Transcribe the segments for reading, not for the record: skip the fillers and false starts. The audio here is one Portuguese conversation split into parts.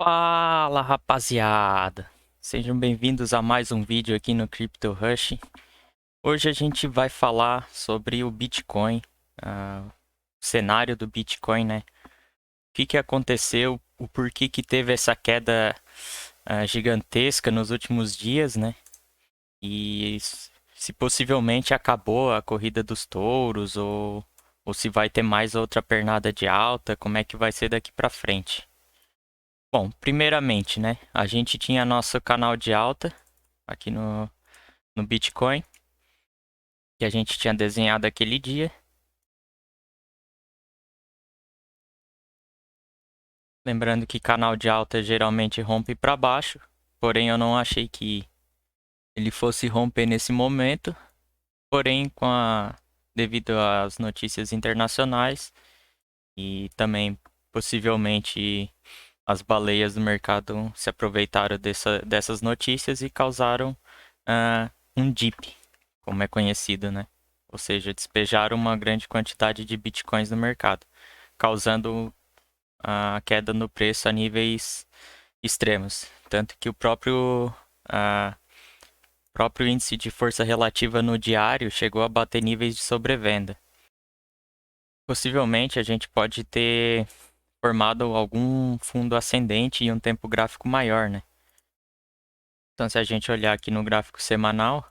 Fala, rapaziada! Sejam bem-vindos a mais um vídeo aqui no Crypto Rush. Hoje a gente vai falar sobre o Bitcoin, o cenário do Bitcoin, né? O que aconteceu, o porquê que teve essa queda gigantesca nos últimos dias, né? E se possivelmente acabou a corrida dos touros ou se vai ter mais outra pernada de alta, como é que vai ser daqui para frente. Bom, primeiramente, né? A gente tinha nosso canal de alta aqui no Bitcoin, que a gente tinha desenhado aquele dia. Lembrando que canal de alta geralmente rompe para baixo, porém eu não achei que ele fosse romper nesse momento. Porém, devido às notícias internacionais e também possivelmente as baleias do mercado se aproveitaram dessas notícias e causaram um dip, como é conhecido, né? Ou seja, despejaram uma grande quantidade de bitcoins no mercado, causando a queda no preço a níveis extremos. Tanto que o próprio índice de força relativa no diário chegou a bater níveis de sobrevenda. Possivelmente a gente pode ter formado algum fundo ascendente em um tempo gráfico maior, né? Então, se a gente olhar aqui no gráfico semanal,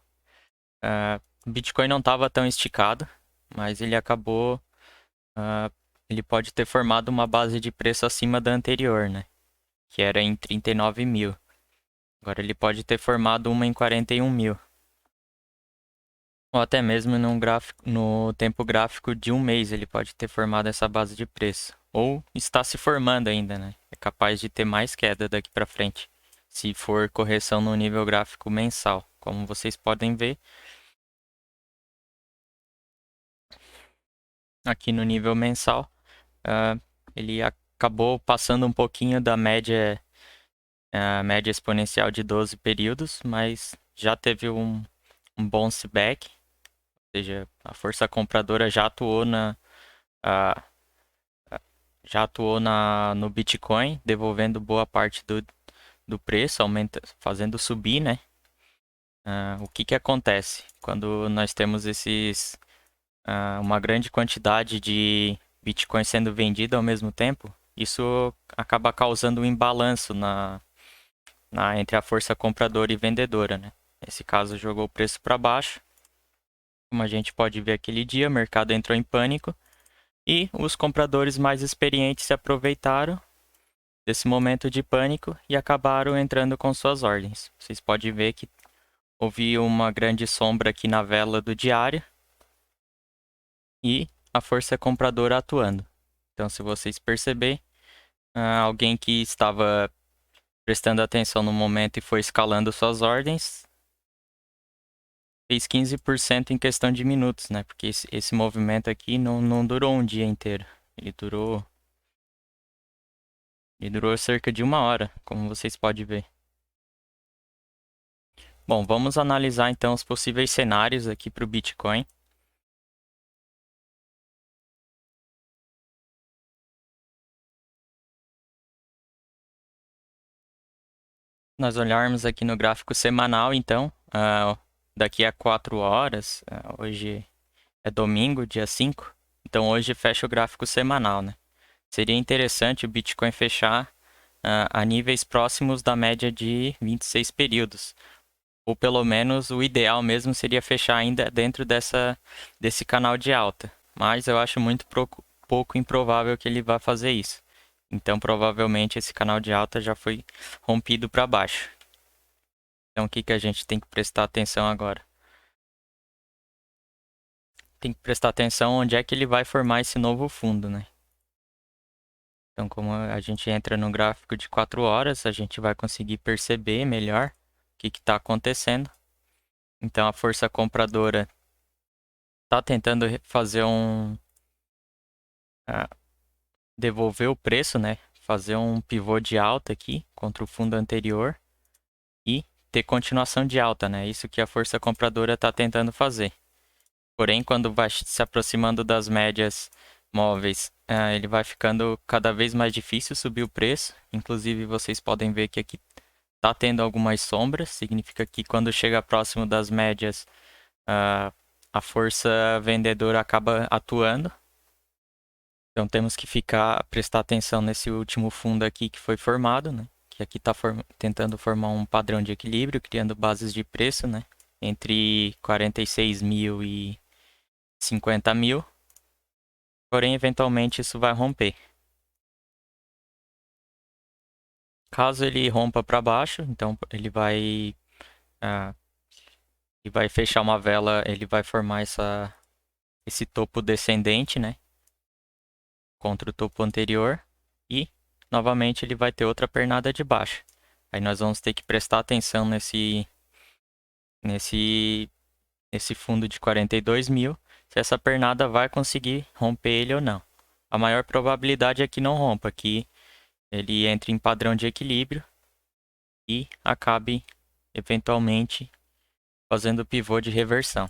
o Bitcoin não estava tão esticado, mas ele acabou, uh, ele pode ter formado uma base de preço acima da anterior, né? Que era em 39 mil. Agora ele pode ter formado uma em 41 mil. Ou até mesmo no tempo gráfico de um mês ele pode ter formado essa base de preço. Ou está se formando ainda, né? É capaz de ter mais queda daqui para frente, se for correção no nível gráfico mensal. Como vocês podem ver, aqui no nível mensal, ele acabou passando um pouquinho da média, a média exponencial de 12 períodos, mas já teve um bounce back, ou seja, a força compradora a- no Bitcoin, devolvendo boa parte do preço, fazendo subir, né? O que acontece quando nós temos uma grande quantidade de Bitcoin sendo vendido ao mesmo tempo? Isso acaba causando um imbalanço entre a força compradora e vendedora, né? Nesse caso, jogou o preço para baixo. Como a gente pode ver aquele dia, o mercado entrou em pânico e os compradores mais experientes se aproveitaram desse momento de pânico e acabaram entrando com suas ordens. Vocês podem ver que houve uma grande sombra aqui na vela do diário e a força compradora atuando. Então, se vocês perceberem, alguém que estava prestando atenção no momento e foi escalando suas ordens, fez 15% em questão de minutos, né? Porque esse movimento aqui não durou um dia inteiro. Ele durou cerca de uma hora, como vocês podem ver. Bom, vamos analisar então os possíveis cenários aqui para o Bitcoin. Nós olharmos aqui no gráfico semanal, então, daqui a 4 horas, hoje é domingo, dia 5, então hoje fecha o gráfico semanal, né? Seria interessante o Bitcoin fechar a níveis próximos da média de 26 períodos. Ou pelo menos o ideal mesmo seria fechar ainda dentro desse canal de alta. Mas eu acho muito pouco improvável que ele vá fazer isso. Então provavelmente esse canal de alta já foi rompido para baixo. Então o que a gente tem que prestar atenção agora? Tem que prestar atenção onde é que ele vai formar esse novo fundo, né? Então, como a gente entra no gráfico de 4 horas, a gente vai conseguir perceber melhor o que está acontecendo. Então, a força compradora está tentando fazer devolver o preço, né? Fazer um pivô de alta aqui contra o fundo anterior e ter continuação de alta, né? Isso que a força compradora está tentando fazer. Porém, quando vai se aproximando das médias móveis ele vai ficando cada vez mais difícil subir o preço. Inclusive, vocês podem ver que aqui está tendo algumas sombras. Significa que quando chega próximo das médias, a força vendedora acaba atuando. Então temos que prestar atenção nesse último fundo aqui que foi formado, né? Que aqui está tentando formar um padrão de equilíbrio, criando bases de preço, né? Entre 46 mil e 50 mil. Porém, eventualmente isso vai romper. Caso ele rompa para baixo, então ele vai fechar uma vela, ele vai formar esse topo descendente, né? Contra o topo anterior. E, novamente, ele vai ter outra pernada de baixo. Aí nós vamos ter que prestar atenção nesse fundo de 42 mil, se essa pernada vai conseguir romper ele ou não. A maior probabilidade é que não rompa, que ele entre em padrão de equilíbrio e acabe eventualmente fazendo pivô de reversão.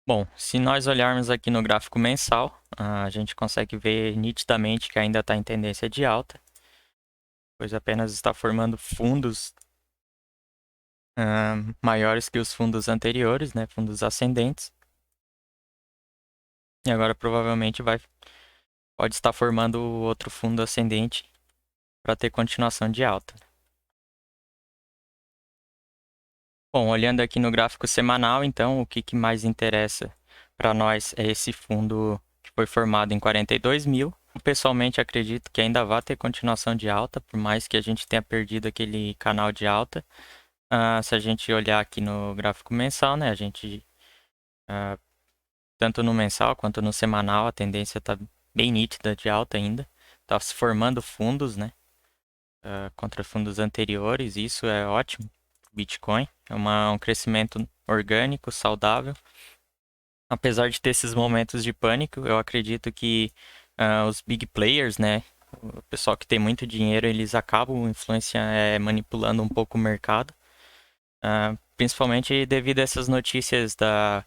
Bom, se nós olharmos aqui no gráfico mensal, a gente consegue ver nitidamente que ainda está em tendência de alta, pois apenas está formando fundos maiores que os fundos anteriores, né, fundos ascendentes. E agora provavelmente pode estar formando outro fundo ascendente para ter continuação de alta. Bom, olhando aqui no gráfico semanal, então, o que mais interessa para nós é esse fundo que foi formado em 42 mil. Eu pessoalmente acredito que ainda vai ter continuação de alta, por mais que a gente tenha perdido aquele canal de alta. Se a gente olhar aqui no gráfico mensal, né, a gente, tanto no mensal quanto no semanal, a tendência está bem nítida de alta ainda. Está se formando fundos, né, contra fundos anteriores, isso é ótimo. Bitcoin é um crescimento orgânico, saudável. Apesar de ter esses momentos de pânico, eu acredito que os big players, né, o pessoal que tem muito dinheiro, eles acabam manipulando um pouco o mercado, principalmente devido a essas notícias da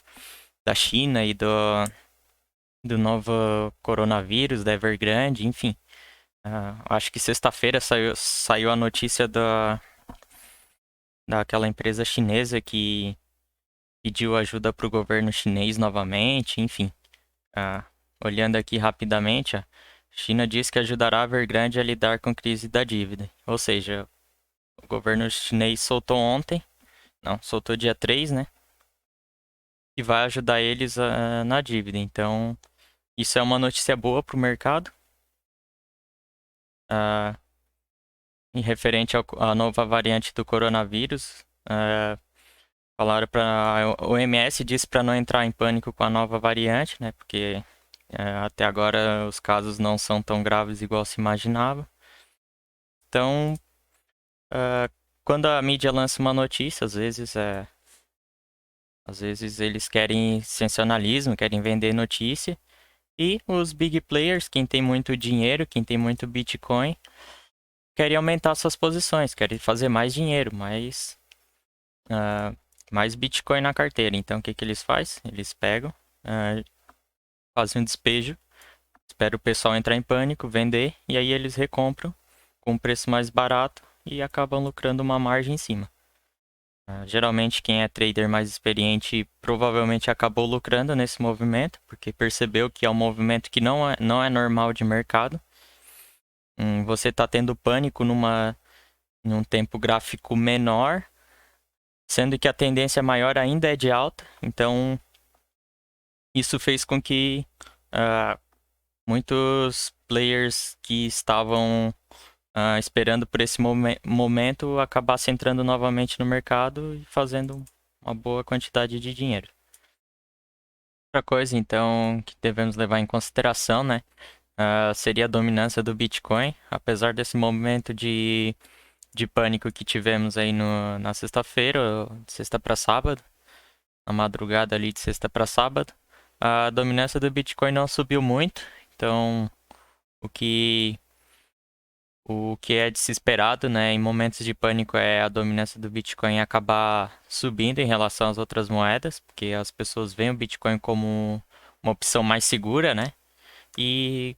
China e do novo coronavírus, da Evergrande, enfim. Acho que sexta-feira saiu a notícia daquela empresa chinesa que pediu ajuda para o governo chinês novamente, enfim. Olhando aqui rapidamente, a China diz que ajudará a Evergrande a lidar com a crise da dívida. Ou seja, o governo chinês soltou soltou dia 3, né? E vai ajudar eles na dívida. Então, isso é uma notícia boa para o mercado. Em referente à nova variante do coronavírus, falaram para o OMS disse para não entrar em pânico com a nova variante, né? Porque até agora os casos não são tão graves igual se imaginava. Então, quando a mídia lança uma notícia, às vezes eles querem sensacionalismo, querem vender notícia. E os big players, quem tem muito dinheiro, quem tem muito Bitcoin, querem aumentar suas posições, querem fazer mais dinheiro, mais Bitcoin na carteira. Então, o que eles fazem? Eles pegam, fazem um despejo, espera o pessoal entrar em pânico, vender, e aí eles recompram com um preço mais barato e acabam lucrando uma margem em cima. Geralmente quem é trader mais experiente provavelmente acabou lucrando nesse movimento, porque percebeu que é um movimento que não é normal de mercado. Você está tendo pânico num tempo gráfico menor, sendo que a tendência maior ainda é de alta. Então, isso fez com que muitos players que estavam esperando por esse momento acabasse entrando novamente no mercado e fazendo uma boa quantidade de dinheiro. Outra coisa, então, que devemos levar em consideração, né, seria a dominância do Bitcoin. Apesar desse momento de pânico que tivemos aí na sexta-feira, de sexta para sábado, na madrugada ali de sexta para sábado, a dominância do Bitcoin não subiu muito. Então, o que é de se esperado, né, em momentos de pânico é a dominância do Bitcoin acabar subindo em relação às outras moedas, porque as pessoas veem o Bitcoin como uma opção mais segura, né? E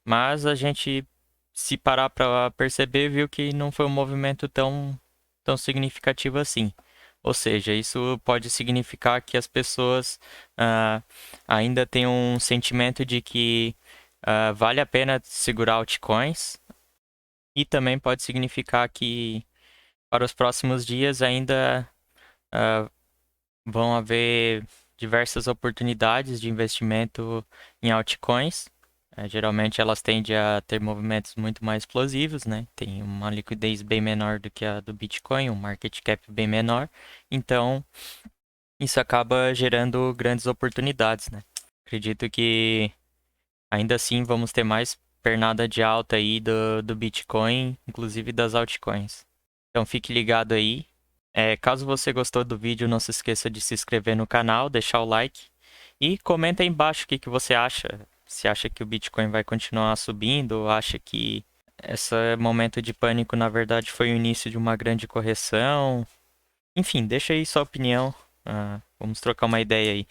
mas a gente, se parar para perceber, viu que não foi um movimento tão significativo assim. Ou seja, isso pode significar que as pessoas ainda têm um sentimento de que vale a pena segurar altcoins, e também pode significar que para os próximos dias ainda ah, vão haver diversas oportunidades de investimento em altcoins. Geralmente elas tendem a ter movimentos muito mais explosivos, né? Tem uma liquidez bem menor do que a do Bitcoin, um market cap bem menor. Então, isso acaba gerando grandes oportunidades, né? Acredito que ainda assim vamos ter mais pernada de alta aí do Bitcoin, inclusive das altcoins. Então fique ligado aí. Caso você gostou do vídeo, não se esqueça de se inscrever no canal, deixar o like e comenta aí embaixo o que você acha. Se acha que o Bitcoin vai continuar subindo ou acha que esse momento de pânico, na verdade, foi o início de uma grande correção. Enfim, deixa aí sua opinião. Vamos trocar uma ideia aí.